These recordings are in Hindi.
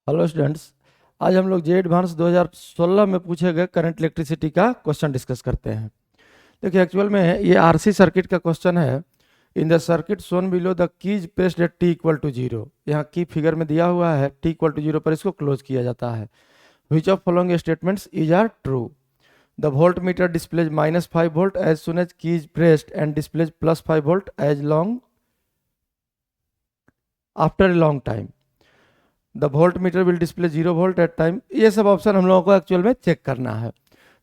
Hello students. आज हम लोग जे एडवांस 2016 में पूछे गए करंट इलेक्ट्रिसिटी का क्वेश्चन डिस्कस करते हैं। देखिए एक्चुअल में ये आरसी सर्किट का क्वेश्चन है। In the circuit shown below the keys pressed at T equal to zero. यहाँ की फिगर में दिया हुआ है टी इक्वल टू जीरो पर इसको क्लोज किया जाता है। Which of following statements is are true? The volt meter displays -5 volt as soon as keys pressed and displays +5 volt as long after a long time. The volt meter will display 0 volt at time. ये सब ऑप्शन हम लोगों को एक्चुअल में चेक करना है।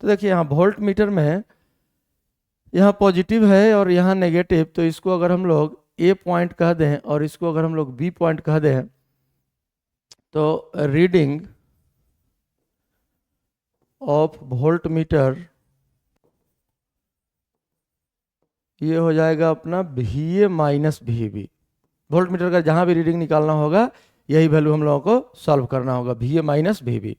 तो देखिए यहाँ वोल्ट मीटर में यहाँ पॉजिटिव है और यहाँ नेगेटिव, तो इसको अगर हम लोग ए पॉइंट कह दें और इसको अगर हम लोग बी पॉइंट कह दें तो रीडिंग ऑफ वोल्ट मीटर ये हो जाएगा अपना VA minus VB। Volt meter का जहाँ भी रीडिंग निकालना होगा यही वैल्यू हम लोगों को सॉल्व करना होगा, VA माइनस VB।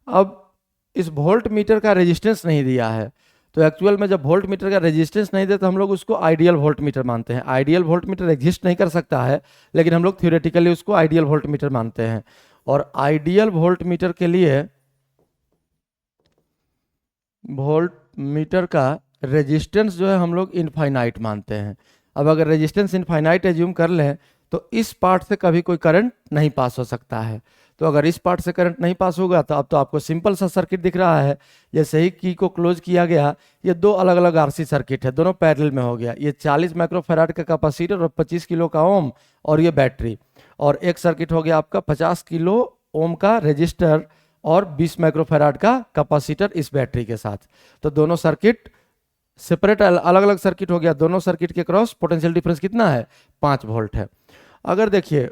अब इस वोल्ट मीटर का रेजिस्टेंस नहीं दिया है, तो एक्चुअल में जब वोल्ट मीटर का रेजिस्टेंस नहीं दे तो हम लोग उसको आइडियल वोल्ट मीटर मानते हैं। आइडियल वोल्ट मीटर एग्जिस्ट नहीं कर सकता है, लेकिन हम लोग थ्योरेटिकली उसको आइडियल वोल्ट मीटर मानते हैं। और आइडियल वोल्ट मीटर के लिए वोल्ट मीटर का रेजिस्टेंस जो है हम लोग इनफाइनाइट मानते हैं। अब अगर रेजिस्टेंस इनफाइनाइट एज्यूम कर लें तो इस पार्ट से कभी कोई करंट नहीं पास हो सकता है। तो अगर इस पार्ट से करंट नहीं पास होगा तो अब तो आपको सिंपल सा सर्किट दिख रहा है। जैसे ही की को क्लोज किया गया, ये दो अलग अलग आरसी सर्किट है, दोनों पैरेलल में हो गया। ये 40 माइक्रोफैराड का कैपेसिटर और 25 किलो का ओम और ये बैटरी, और एक सर्किट हो गया आपका 50 किलो ओम का रेजिस्टर और 20 माइक्रोफैराड का कैपेसिटर इस बैटरी के साथ। तो दोनों सर्किट सेपरेट अलग अलग सर्किट हो गया। दोनों सर्किट के क्रॉस पोटेंशियल डिफरेंस कितना है? 5 वोल्ट है। अगर देखिए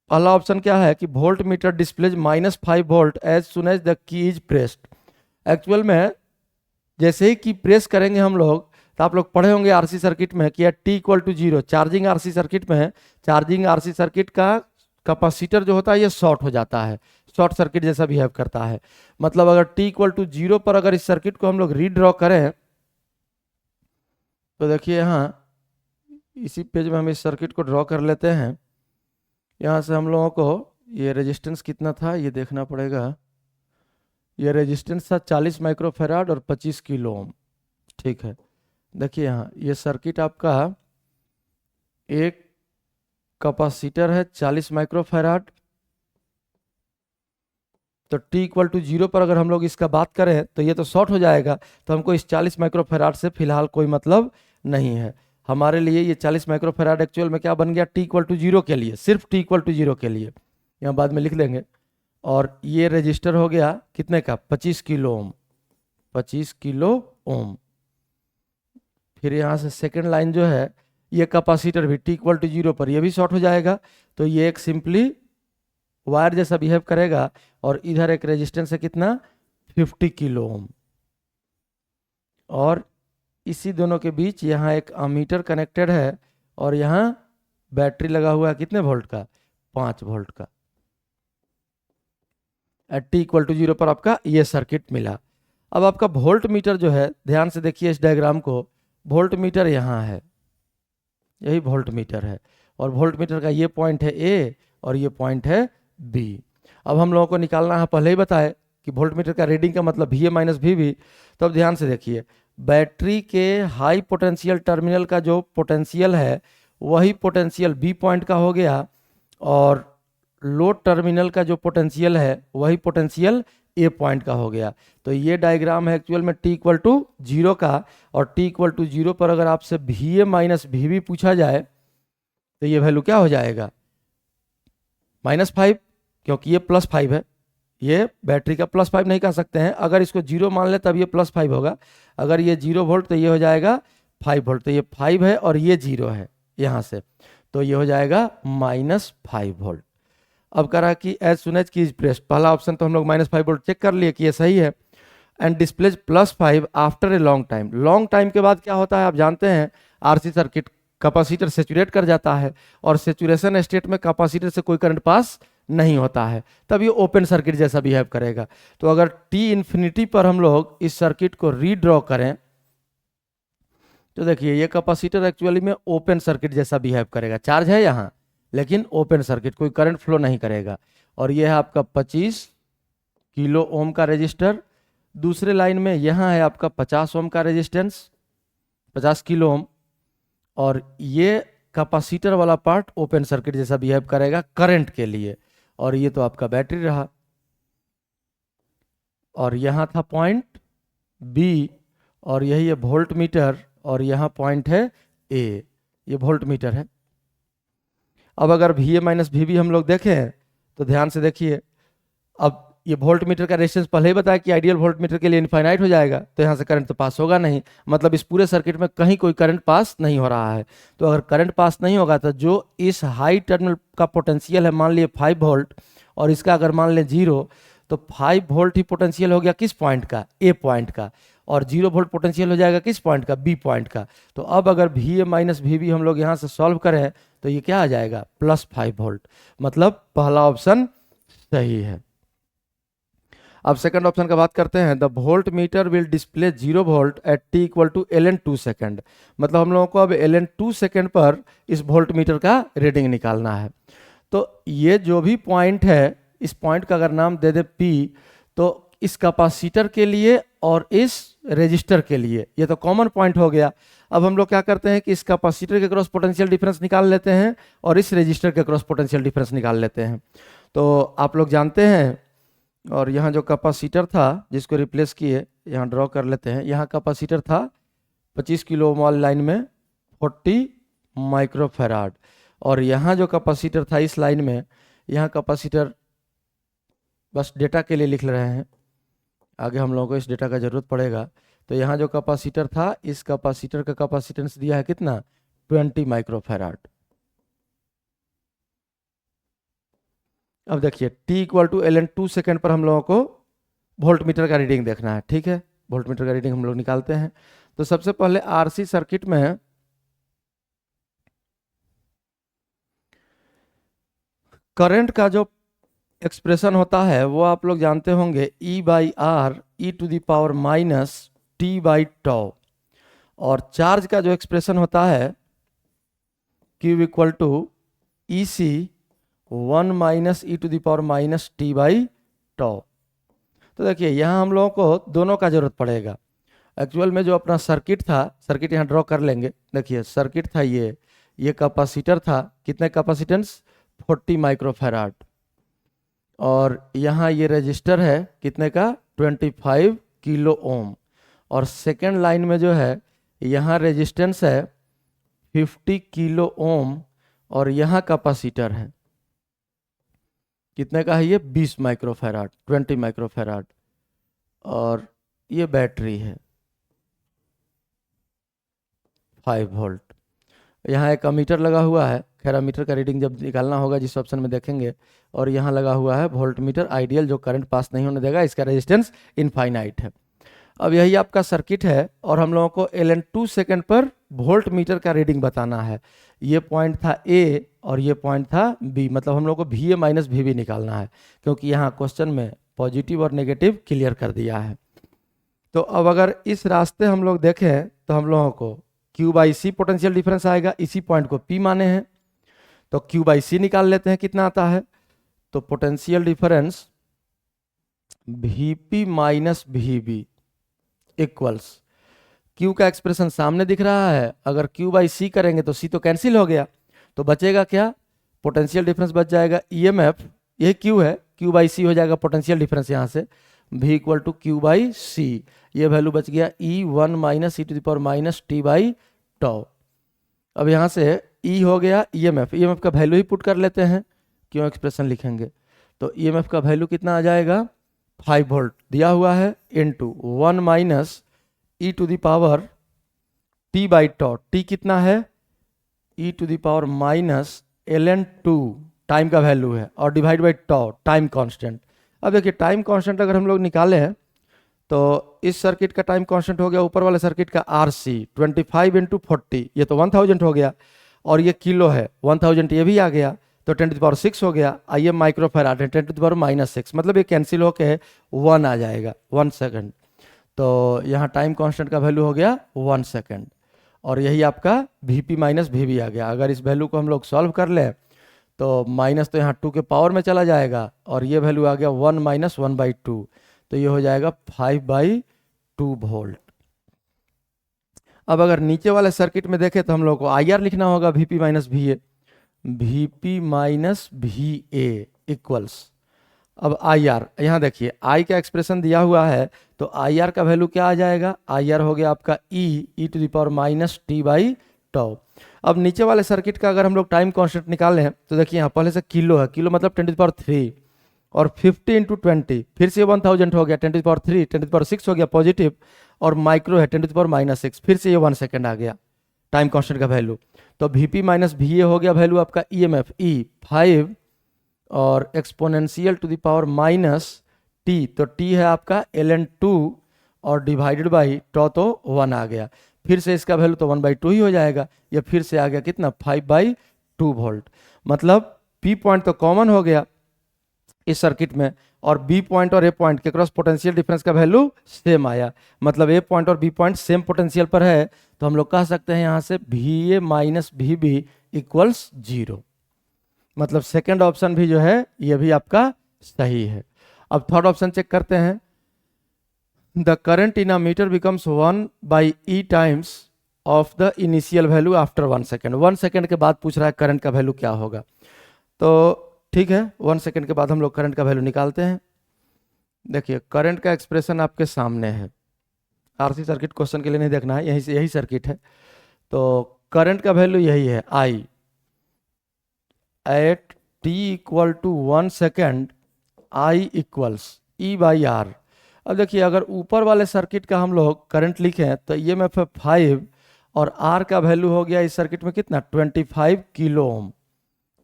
पहला ऑप्शन क्या है कि volt meter displays -5 volt as soon as the key is pressed. Actual में जैसे ही की प्रेस करेंगे हम लोग, तो आप लोग पढ़े होंगे आरसी सर्किट में कि T equal to zero charging RC circuit में, चार्जिंग आरसी सर्किट का कैपेसिटर जो होता है ये शॉर्ट हो जाता है, शॉर्ट सर्किट जैसा बिहेव करता है। मतलब अगर टी इक्वल टू जीरो पर अगर इस सर्किट को हम लोग रीड्रॉ करें तो देखिए यहाँ इसी पेज में हम इस सर्किट को ड्रॉ कर लेते हैं। यहाँ से हम लोगों को ये रेजिस्टेंस कितना था ये देखना पड़ेगा। ये रेजिस्टेंस था 40 माइक्रोफैराड और 25 किलो ओम। ठीक है, देखिए यहाँ ये सर्किट आपका एक कैपेसिटर है 40 माइक्रोफैराड। तो टी इक्वल टू जीरो पर अगर हम लोग इसका बात करें तो ये तो शॉर्ट हो जाएगा, तो हमको इस 40 माइक्रोफैराड से फिलहाल कोई मतलब नहीं है। हमारे लिए ये 40 माइक्रोफैराड एक्चुअल में क्या बन गया? टी इक्वल टू जीरो के लिए, सिर्फ टी इक्वल टू जीरो के लिए, यहाँ बाद में लिख लेंगे। और ये रजिस्टर हो गया कितने का? 25 किलो ओम, 25 किलो ओम। फिर यहाँ से सेकेंड लाइन जो है ये कैपेसिटर भी टी इक्वल टू जीरो पर ये भी शॉर्ट हो जाएगा, तो ये एक सिंपली वायर जैसा बिहेव करेगा। और इधर एक रेजिस्टेंस है कितना? 50 किलो ओम। और इसी दोनों के बीच यहाँ एक अमीटर कनेक्टेड है और यहाँ बैटरी लगा हुआ है कितने वोल्ट का? 5 वोल्ट का। At T equal to zero पर आपका ये सर्किट मिला। अब आपका वोल्ट मीटर जो है, ध्यान से देखिए इस डायग्राम को, वोल्ट मीटर यहाँ है, यही वोल्ट मीटर है, और वोल्ट मीटर का ये पॉइंट है ए और ये पॉइंट है बी। अब हम लोगों को निकालना है, पहले ही बताए कि वोल्ट मीटर का रीडिंग का मतलब VA माइनस VB। तो अब ध्यान से देखिए, बैटरी के हाई पोटेंशियल टर्मिनल का जो पोटेंशियल है वही पोटेंशियल बी पॉइंट का हो गया, और लो टर्मिनल का जो पोटेंशियल है वही पोटेंशियल ए पॉइंट का हो गया। तो ये डायग्राम है एक्चुअल में टी इक्वल टू जीरो का, और टी इक्वल टू जीरो पर अगर आपसे VA माइनस VB पूछा जाए तो ये वैल्यू क्या हो जाएगा? -5, क्योंकि ये +5 है, ये बैटरी का +5 नहीं कह सकते हैं। अगर इसको जीरो मान ले तब ये +5 होगा। अगर ये 0 वोल्ट तो ये हो जाएगा 5 वोल्ट, तो ये 5 है और ये 0 है यहाँ से, तो ये हो जाएगा -5 वोल्ट। अब करा कि एज सुन एज की इज प्रेस्ड, पहला ऑप्शन तो हम लोग -5 वोल्ट चेक कर लिए कि ये सही है। And displays +5 after a long time. Long time के बाद क्या होता है आप जानते हैं, आरसी सर्किट कैपेसिटर सेचुरेट कर जाता है, और सेचुरेशन स्टेट में कैपेसिटर से कोई करंट पास नहीं होता है, तब ये ओपन सर्किट जैसा बिहेव करेगा। तो अगर टी इन्फिनिटी पर हम लोग इस सर्किट को रीड्रॉ करें तो देखिए ये कैपेसिटर एक्चुअली में ओपन सर्किट जैसा बिहेव करेगा। चार्ज है यहाँ, लेकिन ओपन सर्किट, कोई करंट फ्लो नहीं करेगा। और ये है आपका 25 किलो ओम का रेजिस्टर। दूसरे लाइन में यहाँ है आपका 50 ओम का रेजिस्टेंस, 50 किलो ओम। और ये कैपेसिटर वाला पार्ट ओपन सर्किट जैसा बिहेव करेगा करंट के लिए। और ये तो आपका बैटरी रहा। और यहाँ था पॉइंट बी, और यही है वोल्ट मीटर, और यहाँ पॉइंट है ए, ये वोल्ट मीटर है। अब अगर V A minus V B हम लोग देखें तो ध्यान से देखिए, अब ये वोल्ट मीटर का रेजिस्टेंस पहले ही बताया कि आइडियल वोल्ट मीटर के लिए इनफाइनाइट हो जाएगा, तो यहाँ से करंट तो पास होगा नहीं, मतलब इस पूरे सर्किट में कहीं कोई करंट पास नहीं हो रहा है। तो अगर करंट पास नहीं होगा तो जो इस हाई टर्मिनल का पोटेंशियल है, मान लिए 5 वोल्ट, और इसका अगर मान लें 0, तो 5 वोल्ट ही पोटेंशियल हो गया किस पॉइंट का, ए पॉइंट का, और 0 वोल्ट पोटेंशियल हो जाएगा किस पॉइंट का, बी पॉइंट का। तो अब अगर V A minus V B हम लोग यहाँ से सॉल्व करें तो ये क्या आ जाएगा, +5 वोल्ट। मतलब पहला ऑप्शन सही है। अब सेकंड ऑप्शन का बात करते हैं। The volt meter will display 0 volt at T equal to ln 2 second. मतलब हम लोगों को अब ln 2 सेकेंड पर इस वोल्ट मीटर का रीडिंग निकालना है। तो ये जो भी पॉइंट है, इस पॉइंट का अगर नाम दे दे P, तो इस कैपेसिटर के लिए और इस रेजिस्टर के लिए ये तो कॉमन पॉइंट हो गया। अब हम लोग क्या करते हैं कि इस कैपेसिटर के क्रॉस पोटेंशियल डिफरेंस निकाल लेते हैं और इस रेजिस्टर के क्रॉस पोटेंशियल डिफरेंस निकाल लेते हैं। तो आप लोग जानते हैं, और यहाँ जो कैपेसिटर था जिसको रिप्लेस किए, यहाँ ड्रॉ कर लेते हैं। यहाँ कैपेसिटर था 25 किलो ओम वाली लाइन में 40 माइक्रोफैराड, और यहाँ जो कैपेसिटर था इस लाइन में, यहाँ कैपेसिटर बस डेटा के लिए लिख रहे हैं, आगे हम लोगों को इस डेटा का जरूरत पड़ेगा। तो यहाँ जो कैपेसिटर था, इस कैपेसिटर का कैपेसिटेंस दिया है कितना, 20 माइक्रोफैराड। अब देखिए t equal to ln 2 second पर हम लोगों को वोल्ट मीटर का रीडिंग देखना है। ठीक है, वोल्ट मीटर का रीडिंग हम लोग निकालते हैं। तो सबसे पहले आरसी सर्किट में करंट का जो एक्सप्रेशन होता है वो आप लोग जानते होंगे, E/R e⁻t/, और चार्ज का जो एक्सप्रेशन होता है Q equal to EC 1 - e⁻t/। तो देखिए यहाँ हम लोगों को दोनों का जरूरत पड़ेगा। एक्चुअल में जो अपना सर्किट था, सर्किट यहाँ ड्रॉ कर लेंगे। देखिए सर्किट था ये कैपेसिटर था, कितने कैपेसिटेंस, 40 माइक्रोफैराड, और यहाँ ये रजिस्टर है कितने का, 25 किलो ओम, और सेकेंड लाइन में जो है यहाँ रेजिस्टेंस है 50 किलो ओम, और यहाँ कैपेसिटर है कितने का है, ये 20 माइक्रोफैराड, 20 माइक्रोफैराड, और ये बैटरी है 5 वोल्ट। यहाँ एक अमीटर लगा हुआ है, खैर अमीटर का रीडिंग जब निकालना होगा जिस ऑप्शन में देखेंगे। और यहाँ लगा हुआ है वोल्ट मीटर आइडियल, जो करंट पास नहीं होने देगा, इसका रेजिस्टेंस इनफाइनाइट है। अब यही आपका सर्किट है, और हम लोगों को ln 2 सेकेंड पर वोल्ट मीटर का रीडिंग बताना है। ये पॉइंट था A और ये पॉइंट था B, मतलब हम लोग को VA माइनस VB निकालना है, क्योंकि यहाँ क्वेश्चन में पॉजिटिव और नेगेटिव क्लियर कर दिया है। तो अब अगर इस रास्ते हम लोग देखें तो हम लोगों को Q/C पोटेंशियल डिफरेंस आएगा, इसी पॉइंट को P माने हैं, तो Q/C निकाल लेते हैं कितना आता है। तो potential difference VP minus VB equals, Q का एक्सप्रेशन सामने दिख रहा है, अगर Q/C करेंगे तो C तो कैंसिल हो गया, तो बचेगा क्या, पोटेंशियल डिफरेंस बच जाएगा EMF, ये Q है, Q/C हो जाएगा पोटेंशियल डिफरेंस यहाँ से, V इक्वल टू Q/C, ये वैल्यू बच गया E1 - e⁻t/। अब यहाँ से E हो गया EMF का वैल्यू ही पुट कर लेते हैं, क्यों एक्सप्रेशन लिखेंगे। तो EMF का वैल्यू कितना आ जाएगा, 5 वोल्ट दिया हुआ है, इनटू 1 - e⁻t/, t कितना है, e⁻ln 2 टाइम का वैल्यू है, और डिवाइड बाई टाइम कांस्टेंट। अब देखिए टाइम कांस्टेंट अगर हम लोग निकाले हैं तो इस सर्किट का टाइम कांस्टेंट हो गया ऊपर वाले सर्किट का RC 25 × 40, ये तो 1000 हो गया, और ये किलो है 1000 ये भी आ गया, तो 10⁻6 हो गया। आइए माइक्रोफैराड है 10⁻⁻6, मतलब ये कैंसिल होके 1 आ जाएगा, 1 सेकेंड। तो यहाँ टाइम कांस्टेंट का वैल्यू हो गया 1 सेकेंड, और यही आपका VP माइनस VB आ गया। अगर इस वैल्यू को हम लोग सॉल्व कर लें तो माइनस तो यहाँ 2 के पावर में चला जाएगा और ये वैल्यू आ गया 1 माइनस 1/2, तो ये हो जाएगा 5/2 वोल्ट। अब अगर नीचे वाले सर्किट में देखें तो हम लोग को IR लिखना होगा, VP minus VA, VP minus VA equals, अब IR यहाँ देखिए I का एक्सप्रेशन दिया हुआ है, तो IR का वैल्यू क्या आ जाएगा, IR हो गया आपका e to the power minus t/τ। अब नीचे वाले सर्किट का अगर हम लोग टाइम कांस्टेंट निकालें हैं तो देखिए यहाँ पहले से किलो है, किलो मतलब 10⁻³ और 50 × 20 फिर से 1000 हो गया, 10⁻³ 10⁻6 हो गया पॉजिटिव, और माइक्रो है 10⁻⁻6 फिर से ये 1 सेकेंड आ गया टाइम कांस्टेंट का वैल्यू। तो VP माइनस VA हो गया वैल्यू आपका EMF E 5 और exponential to the power minus t, तो t है आपका ln2 और डिवाइडेड बाई τ, तो 1 आ गया, फिर से इसका वैल्यू तो 1/2 ही हो जाएगा, ये फिर से आ गया कितना 5/2 वोल्ट। मतलब P पॉइंट तो कॉमन हो गया इस सर्किट में, और B पॉइंट और A पॉइंट के क्रॉस पोटेंशियल डिफरेंस का वैल्यू सेम आया, मतलब A पॉइंट और B पॉइंट सेम पोटेंशियल पर है, तो हम लोग कह सकते हैं यहाँ से VA माइनस VB इक्वल्स 0। मतलब सेकंड ऑप्शन भी जो है ये भी आपका सही है। अब थर्ड ऑप्शन चेक करते हैं, the current in a meter becomes 1/e times of the initial value after 1 second. 1 second के बाद पूछ रहा है करंट का वैल्यू क्या होगा, तो ठीक है 1 सेकेंड के बाद हम लोग करंट का वैल्यू निकालते हैं। देखिए करंट का एक्सप्रेशन आपके सामने है, RC सर्किट क्वेश्चन के लिए नहीं देखना है, यही से यही सर्किट है, तो करंट का वैल्यू यही है I at t equal to 1 second I equals E/R। अब देखिए अगर ऊपर वाले सर्किट का हम लोग करंट लिखें तो EMF है 5 और R का वैल्यू हो गया इस सर्किट में कितना 25 किलो ओम,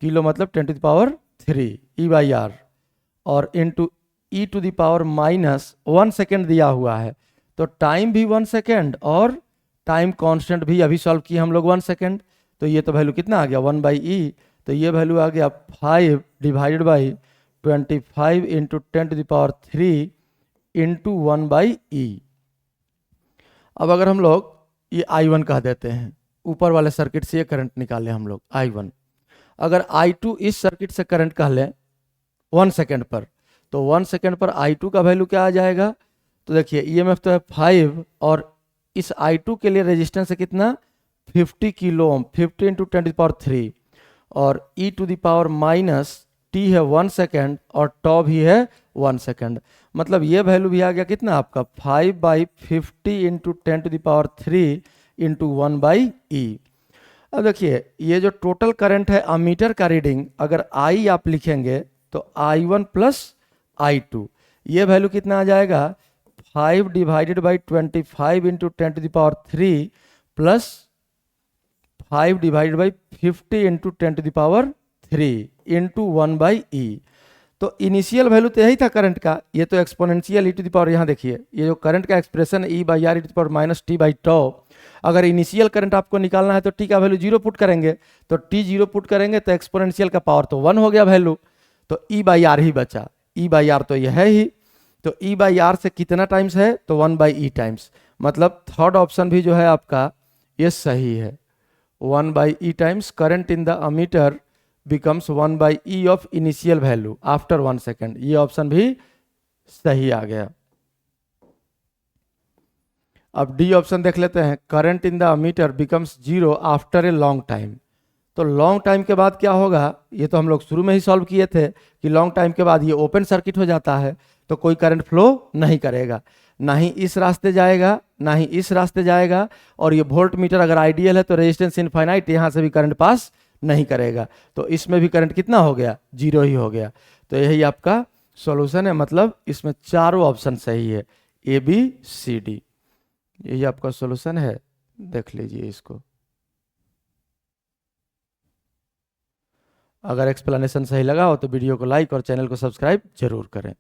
किलो मतलब 10⁻³ E/R, और into e to the power minus 1 second दिया हुआ है, तो टाइम भी 1 सेकेंड और टाइम कांस्टेंट भी अभी सॉल्व किए हम लोग 1 सेकेंड, तो ये तो वैल्यू कितना आ गया 1/e, तो ये वैल्यू आ गया 5 divided by 25 into 10⁻³ into 1/e। अब अगर हम लोग ये I1 कह देते हैं, ऊपर वाले सर्किट से ये करंट निकाले हम लोग I1, अगर I2 इस सर्किट से करंट कह लें 1 सेकेंड पर, तो 1 सेकेंड पर I2 का वैल्यू क्या आ जाएगा, तो देखिए EMF तो है 5 और इस I2 के लिए रेजिस्टेंस है कितना 50 किलो ओम, 50 इंटू 10⁻³ और e to the power minus t है 1 सेकेंड और τ भी है 1 सेकेंड, मतलब ये वैल्यू भी आ गया कितना आपका 5/50 इंटू 10⁻³ इंटू 1/e। अब देखिए ये जो टोटल करंट है अमीटर का रीडिंग, अगर I आप लिखेंगे तो I1 प्लस I2, ये वैल्यू कितना आ जाएगा 5 divided by 25 into 10⁻³ plus 5 divided by 50 into 10⁻³ into 1/e। तो इनिशियल वैल्यू तो यही था करंट का, ये तो exponential e to the power, यहाँ देखिए ये जो करंट का एक्सप्रेशन है E/R e to the power minus t/τ, अगर इनिशियल करंट आपको निकालना है तो t का वैल्यू 0 पुट करेंगे, तो t 0 पुट करेंगे तो एक्सपोनेंशियल का पावर तो 1 हो गया वैल्यू, तो E/R ही बचा, E/R तो यह है ही, तो E/R से कितना टाइम्स है तो 1/e टाइम्स, मतलब थर्ड ऑप्शन भी जो है आपका ये सही है, 1/e times current in the ammeter becomes 1/e of initial value after 1 second, ये ऑप्शन भी सही आ गया। अब डी ऑप्शन देख लेते हैं, current in the ammeter becomes 0 after a long time. तो लॉन्ग टाइम के बाद क्या होगा, ये तो हम लोग शुरू में ही सॉल्व किए थे कि लॉन्ग टाइम के बाद ये ओपन सर्किट हो जाता है, तो कोई करंट फ्लो नहीं करेगा, ना ही इस रास्ते जाएगा ना ही इस रास्ते जाएगा, और ये वोल्ट मीटर अगर आइडियल है तो रेजिस्टेंस इनफाइनाइट, यहाँ से भी करंट पास नहीं करेगा, तो इसमें भी करंट कितना हो गया 0 ही हो गया। तो यही आपका सॉल्यूशन है, मतलब इसमें चारों ऑप्शन सही है ABCD, यही आपका सॉल्यूशन है, देख लीजिए इसको। अगर एक्सप्लेनेशन सही लगा हो तो वीडियो को लाइक और चैनल को सब्सक्राइब जरूर करें।